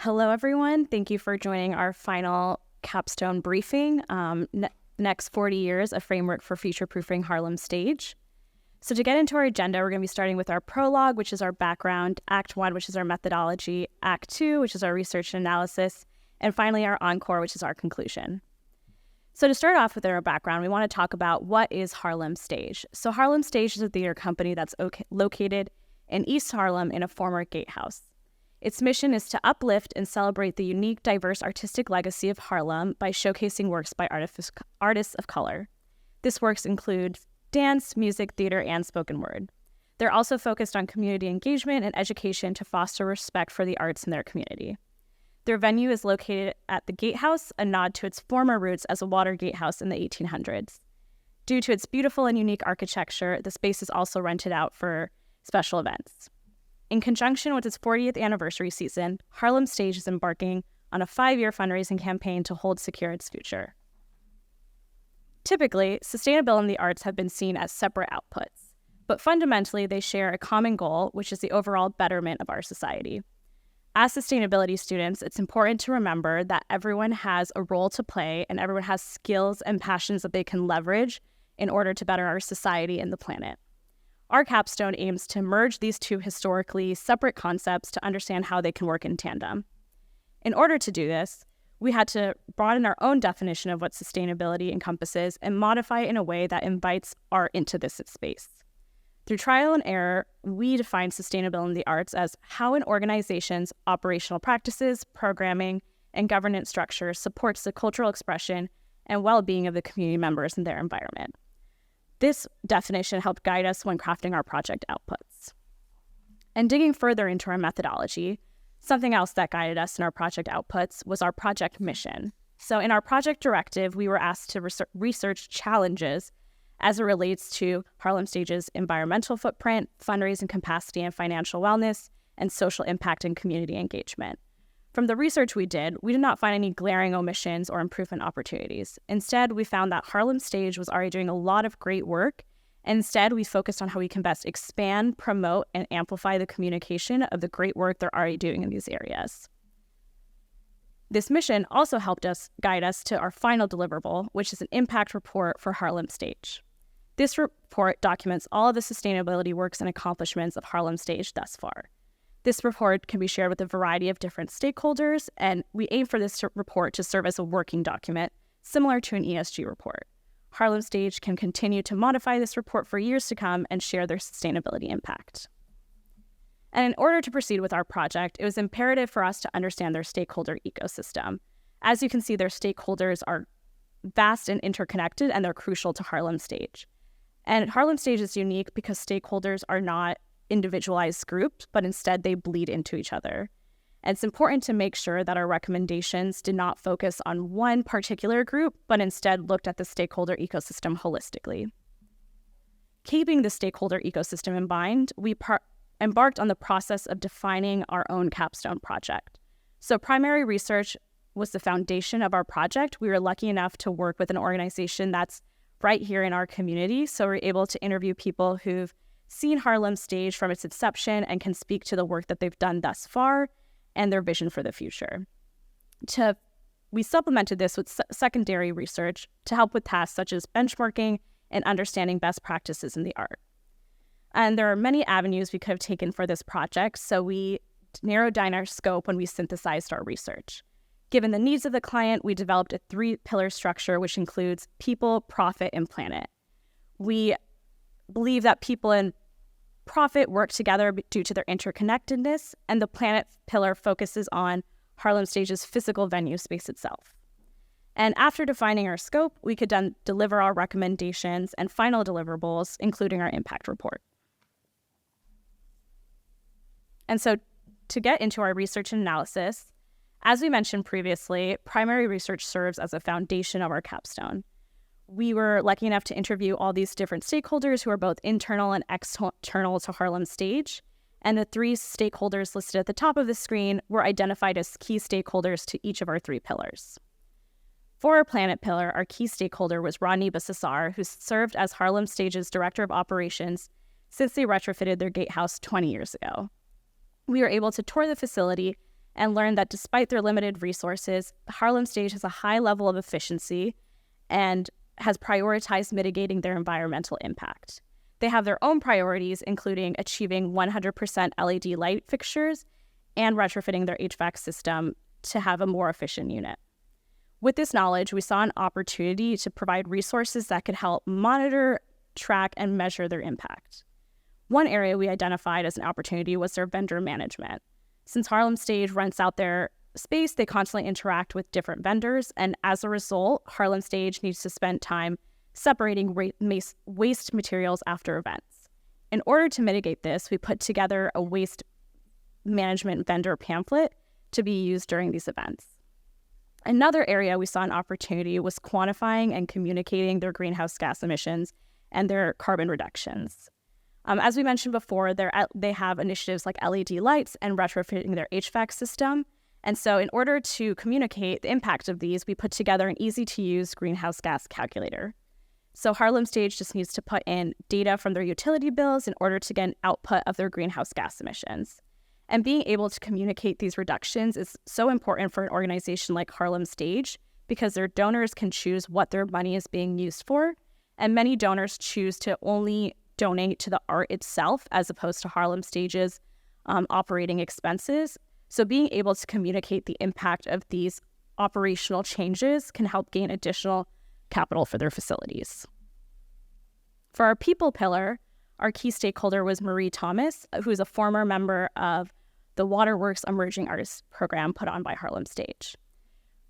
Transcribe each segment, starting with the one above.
Hello, everyone. Thank you for joining our final capstone briefing, Next 40 Years, a Framework for Future-Proofing Harlem Stage. So to get into our agenda, we're going to be starting with our prologue, which is our background, Act 1, which is our methodology, Act 2, which is our research and analysis, and finally our encore, which is our conclusion. So to start off with our background, we want to talk about what is Harlem Stage. So Harlem Stage is a theater company that's located in East Harlem in a former gatehouse. Its mission is to uplift and celebrate the unique, diverse artistic legacy of Harlem by showcasing works by artists of color. This works include dance, music, theater, and spoken word. They're also focused on community engagement and education to foster respect for the arts in their community. Their venue is located at the Gatehouse, a nod to its former roots as a water gatehouse in the 1800s. Due to its beautiful and unique architecture, the space is also rented out for special events. In conjunction with its 40th anniversary season, Harlem Stage is embarking on a 5-year fundraising campaign to hold secure its future. Typically, sustainability and the arts have been seen as separate outputs, but fundamentally they share a common goal, which is the overall betterment of our society. As sustainability students, it's important to remember that everyone has a role to play and everyone has skills and passions that they can leverage in order to better our society and the planet. Our capstone aims to merge these two historically separate concepts to understand how they can work in tandem. In order to do this, we had to broaden our own definition of what sustainability encompasses and modify it in a way that invites art into this space. Through trial and error, we define sustainability in the arts as how an organization's operational practices, programming, and governance structure supports the cultural expression and well-being of the community members and their environment. This definition helped guide us when crafting our project outputs. And digging further into our methodology, something else that guided us in our project outputs was our project mission. So in our project directive, we were asked to research challenges as it relates to Harlem Stage's environmental footprint, fundraising capacity and financial wellness, and social impact and community engagement. From the research we did not find any glaring omissions or improvement opportunities. Instead, we found that Harlem Stage was already doing a lot of great work. Instead, we focused on how we can best expand, promote, and amplify the communication of the great work they're already doing in these areas. This mission also helped us guide us to our final deliverable, which is an impact report for Harlem Stage. This report documents all of the sustainability works and accomplishments of Harlem Stage thus far. This report can be shared with a variety of different stakeholders, and we aim for this report to serve as a working document, similar to an ESG report. Harlem Stage can continue to modify this report for years to come and share their sustainability impact. And in order to proceed with our project, it was imperative for us to understand their stakeholder ecosystem. As you can see, their stakeholders are vast and interconnected, and they're crucial to Harlem Stage. And Harlem Stage is unique because stakeholders are not individualized groups, but instead they bleed into each other. And it's important to make sure that our recommendations did not focus on one particular group, but instead looked at the stakeholder ecosystem holistically. Keeping the stakeholder ecosystem in mind, we embarked on the process of defining our own capstone project. So primary research was the foundation of our project. We were lucky enough to work with an organization that's right here in our community, so we're able to interview people who've seen Harlem Stage from its inception and can speak to the work that they've done thus far and their vision for the future. We supplemented this with secondary research to help with tasks such as benchmarking and understanding best practices in the art. And there are many avenues we could have taken for this project, so we narrowed down our scope when we synthesized our research. Given the needs of the client, we developed a 3-pillar structure, which includes people, profit, and planet. We believe that people and profit work together due to their interconnectedness, and the planet pillar focuses on Harlem Stage's physical venue space itself. And after defining our scope, we could then deliver our recommendations and final deliverables, including our impact report. And so to get into our research and analysis, as we mentioned previously, primary research serves as a foundation of our capstone. We were lucky enough to interview all these different stakeholders who are both internal and external to Harlem Stage, and the 3 stakeholders listed at the top of the screen were identified as key stakeholders to each of our 3 pillars. For our planet pillar, our key stakeholder was Rodney Bassar, who served as Harlem Stage's Director of Operations since they retrofitted their gatehouse 20 years ago. We were able to tour the facility and learned that despite their limited resources, the Harlem Stage has a high level of efficiency and has prioritized mitigating their environmental impact. They have their own priorities, including achieving 100% LED light fixtures and retrofitting their HVAC system to have a more efficient unit. With this knowledge, we saw an opportunity to provide resources that could help monitor, track, and measure their impact. One area we identified as an opportunity was their vendor management. Since Harlem Stage rents out their space, they constantly interact with different vendors, and as a result, Harlem Stage needs to spend time separating waste materials after events. In order to mitigate this, we put together a waste management vendor pamphlet to be used during these events. Another area we saw an opportunity was quantifying and communicating their greenhouse gas emissions and their carbon reductions. As we mentioned before, they have initiatives like LED lights and retrofitting their HVAC system. And so in order to communicate the impact of these, we put together an easy-to-use greenhouse gas calculator. So Harlem Stage just needs to put in data from their utility bills in order to get an output of their greenhouse gas emissions. And being able to communicate these reductions is so important for an organization like Harlem Stage because their donors can choose what their money is being used for. And many donors choose to only donate to the art itself as opposed to Harlem Stage's operating expenses. So being able to communicate the impact of these operational changes can help gain additional capital for their facilities. For our people pillar, our key stakeholder was Marie Thomas, who is a former member of the Waterworks Emerging Artists Program put on by Harlem Stage.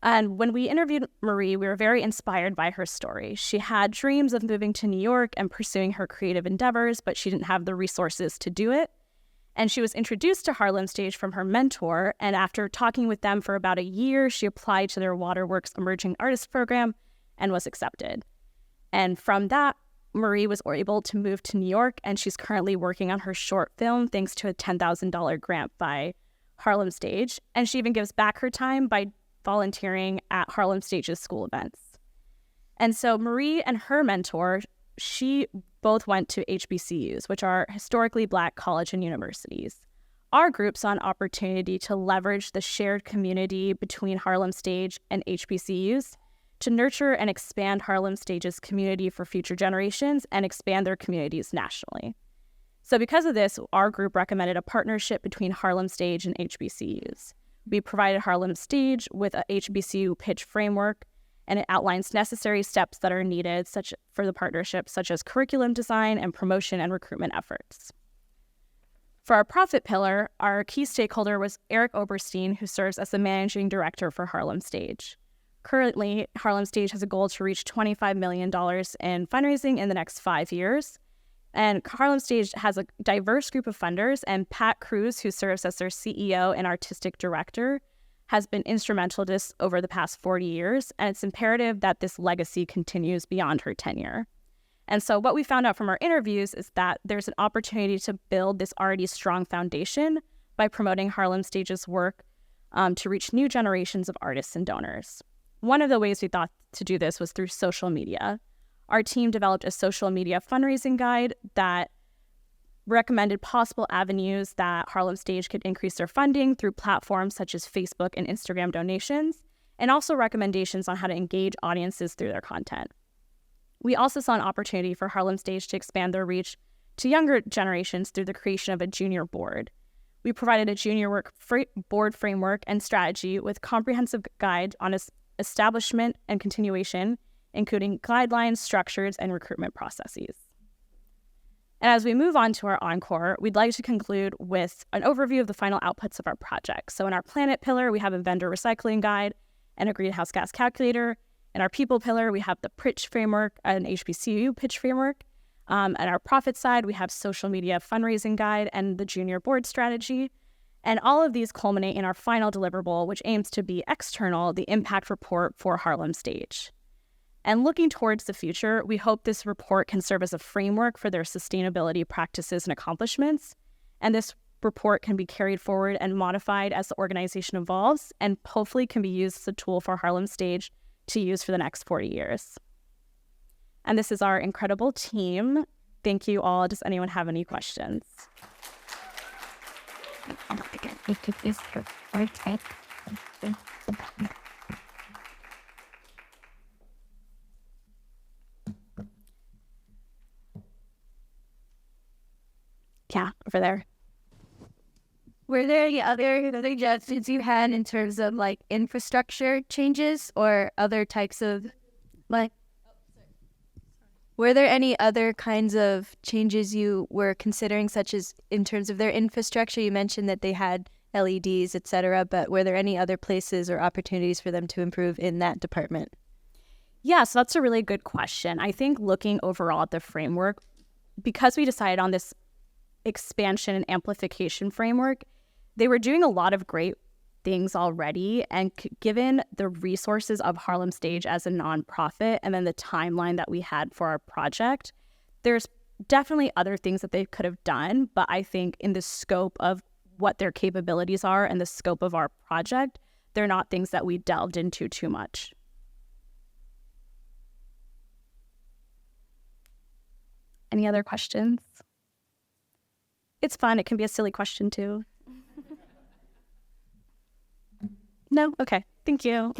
And when we interviewed Marie, we were very inspired by her story. She had dreams of moving to New York and pursuing her creative endeavors, but she didn't have the resources to do it. And she was introduced to Harlem Stage from her mentor, and after talking with them for about a year, she applied to their Waterworks Emerging Artists Program and was accepted. And from that, Marie was able to move to New York, and she's currently working on her short film thanks to a $10,000 grant by Harlem Stage. And she even gives back her time by volunteering at Harlem Stage's school events. And so Marie and her mentor, she both went to HBCUs, which are historically Black college and universities. Our group saw an opportunity to leverage the shared community between Harlem Stage and HBCUs to nurture and expand Harlem Stage's community for future generations and expand their communities nationally. So because of this, our group recommended a partnership between Harlem Stage and HBCUs. We provided Harlem Stage with a HBCU pitch framework, and it outlines necessary steps that are needed for the partnership, such as curriculum design and promotion and recruitment efforts. For our profit pillar, our key stakeholder was Eric Oberstein, who serves as the managing director for Harlem Stage. Currently, Harlem Stage has a goal to reach $25 million in fundraising in the next 5 years. And Harlem Stage has a diverse group of funders, and Pat Cruz, who serves as their CEO and artistic director, has been instrumental to this over the past 40 years, and it's imperative that this legacy continues beyond her tenure. And so what we found out from our interviews is that there's an opportunity to build this already strong foundation by promoting Harlem Stage's work to reach new generations of artists and donors. One of the ways we thought to do this was through social media. Our team developed a social media fundraising guide that recommended possible avenues that Harlem Stage could increase their funding through platforms such as Facebook and Instagram donations, and also recommendations on how to engage audiences through their content. We also saw an opportunity for Harlem Stage to expand their reach to younger generations through the creation of a junior board. We provided a junior board framework and strategy with comprehensive guide on establishment and continuation, including guidelines, structures, and recruitment processes. And as we move on to our encore, we'd like to conclude with an overview of the final outputs of our project. So in our planet pillar, we have a vendor recycling guide and a greenhouse gas calculator. In our people pillar, we have the pitch framework, an HBCU pitch framework. On our profit side, we have social media fundraising guide and the junior board strategy. And all of these culminate in our final deliverable, which aims to be external, the impact report for Harlem Stage. And looking towards the future, we hope this report can serve as a framework for their sustainability practices and accomplishments. And this report can be carried forward and modified as the organization evolves, and hopefully can be used as a tool for Harlem Stage to use for the next 40 years. And this is our incredible team. Thank you all. Does anyone have any questions? Yeah, over there. Were there any other suggestions you had in terms of like infrastructure changes or other types of like? Were there any other kinds of changes you were considering, such as in terms of their infrastructure? You mentioned that they had LEDs, et cetera, but were there any other places or opportunities for them to improve in that department? Yeah, so that's a really good question. I think looking overall at the framework, because we decided on this expansion and amplification framework, they were doing a lot of great things already. And given the resources of Harlem Stage as a nonprofit and then the timeline that we had for our project, there's definitely other things that they could have done. But I think in the scope of what their capabilities are and the scope of our project, they're not things that we delved into too much. Any other questions? It's fun. It can be a silly question too. No? Okay. Thank you.